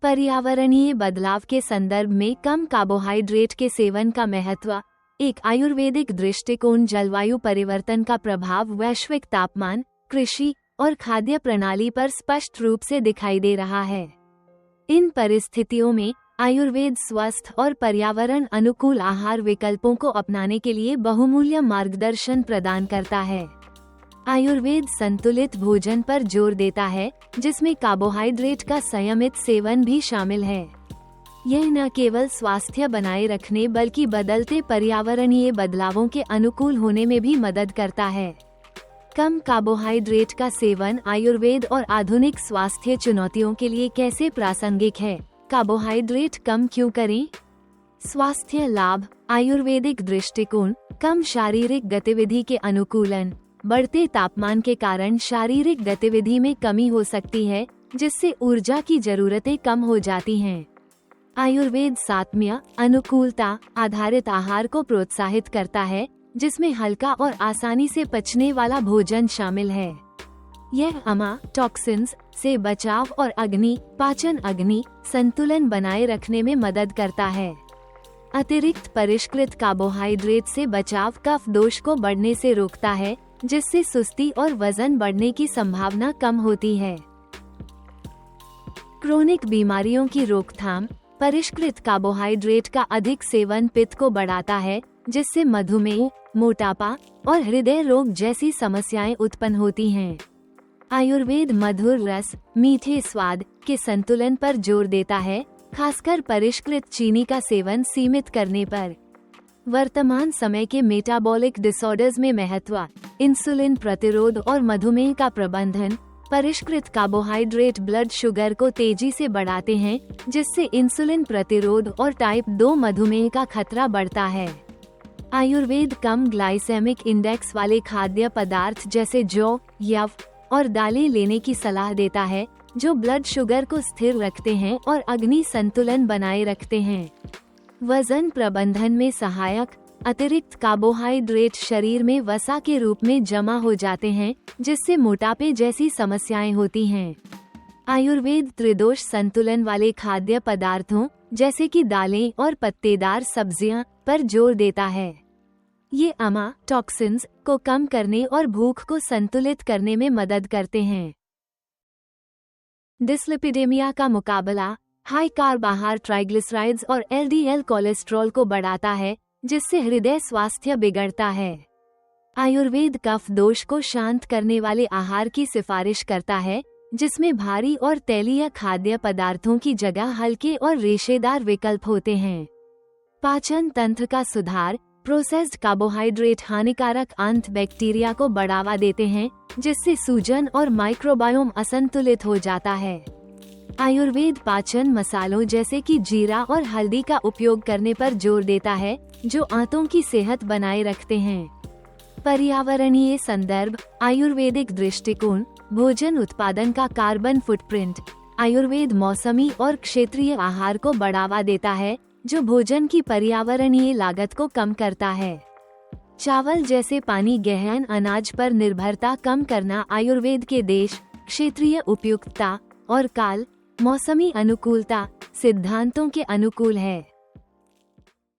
पर्यावरणीय बदलाव के संदर्भ में कम कार्बोहाइड्रेट के सेवन का महत्व। एक आयुर्वेदिक दृष्टिकोण जलवायु परिवर्तन का प्रभाव वैश्विक तापमान, कृषि और खाद्य प्रणाली पर स्पष्ट रूप से दिखाई दे रहा है। इन परिस्थितियों में आयुर्वेद स्वस्थ और पर्यावरण अनुकूल आहार विकल्पों को अपनाने के लिए बहुमूल्य मार्गदर्शन प्रदान करता है। आयुर्वेद संतुलित भोजन पर जोर देता है, जिसमें कार्बोहाइड्रेट का संयमित सेवन भी शामिल है। यह न केवल स्वास्थ्य बनाए रखने बल्कि बदलते पर्यावरणीय बदलावों के अनुकूल होने में भी मदद करता है। कम कार्बोहाइड्रेट का सेवन आयुर्वेद और आधुनिक स्वास्थ्य चुनौतियों के लिए कैसे प्रासंगिक है? कार्बोहाइड्रेट कम क्यों करें? स्वास्थ्य लाभ। आयुर्वेदिक दृष्टिकोण कम शारीरिक गतिविधि के अनुकूलन। बढ़ते तापमान के कारण शारीरिक गतिविधि में कमी हो सकती है, जिससे ऊर्जा की जरूरतें कम हो जाती हैं। आयुर्वेद सात्म्य अनुकूलता आधारित आहार को प्रोत्साहित करता है, जिसमें हल्का और आसानी से पचने वाला भोजन शामिल है। यह टॉक्सिन्स से बचाव और पाचन अग्नि संतुलन बनाए रखने में मदद करता है। अतिरिक्त परिष्कृत कार्बोहाइड्रेट से बचाव कफ दोष को बढ़ने से रोकता है, जिससे सुस्ती और वजन बढ़ने की संभावना कम होती है। क्रोनिक बीमारियों की रोकथाम। परिष्कृत कार्बोहाइड्रेट का अधिक सेवन पित्त को बढ़ाता है, जिससे मधुमेह, मोटापा और हृदय रोग जैसी समस्याएं उत्पन्न होती हैं। आयुर्वेद मधुर रस, मीठे स्वाद के संतुलन पर जोर देता है, खासकर परिष्कृत चीनी का सेवन सीमित करने पर। वर्तमान समय के मेटाबॉलिक डिसऑर्डर्स में महत्व। इंसुलिन प्रतिरोध और मधुमेह का प्रबंधन। परिष्कृत कार्बोहाइड्रेट ब्लड शुगर को तेजी से बढ़ाते हैं, जिससे इंसुलिन प्रतिरोध और टाइप 2 मधुमेह का खतरा बढ़ता है। आयुर्वेद कम ग्लाइसेमिक इंडेक्स वाले खाद्य पदार्थ जैसे जौ, यव और दालें लेने की सलाह देता है, जो ब्लड शुगर को स्थिर रखते हैं और अग्नि संतुलन बनाए रखते हैं। वजन प्रबंधन में सहायक। अतिरिक्त कार्बोहाइड्रेट शरीर में वसा के रूप में जमा हो जाते हैं, जिससे मोटापे जैसी समस्याएं होती हैं। आयुर्वेद त्रिदोष संतुलन वाले खाद्य पदार्थों जैसे कि दालें और पत्तेदार सब्जियां पर जोर देता है। ये टॉक्सिन्स को कम करने और भूख को संतुलित करने में मदद करते हैं। डिस्लिपिडेमिया का मुकाबला। हाई कार्ब आहार ट्राइग्लिसराइड्स और एलडीएल कोलेस्ट्रॉल को बढ़ाता है, जिससे हृदय स्वास्थ्य बिगड़ता है। आयुर्वेद कफ दोष को शांत करने वाले आहार की सिफारिश करता है, जिसमें भारी और तैलीय खाद्य पदार्थों की जगह हल्के और रेशेदार विकल्प होते हैं। पाचन तंत्र का सुधार। प्रोसेस्ड कार्बोहाइड्रेट हानिकारक आंत बैक्टीरिया को बढ़ावा देते हैं, जिससे सूजन और माइक्रोबायोम असंतुलित हो जाता है। आयुर्वेद पाचन मसालों जैसे कि जीरा और हल्दी का उपयोग करने पर जोर देता है, जो आंतों की सेहत बनाए रखते हैं। पर्यावरणीय संदर्भ। आयुर्वेदिक दृष्टिकोण भोजन उत्पादन का कार्बन फुटप्रिंट। आयुर्वेद मौसमी और क्षेत्रीय आहार को बढ़ावा देता है, जो भोजन की पर्यावरणीय लागत को कम करता है। चावल जैसे पानी गहन अनाज पर निर्भरता कम करना आयुर्वेद के देश, क्षेत्रीय उपयुक्तता और काल मौसमी अनुकूलता सिद्धांतों के अनुकूल है।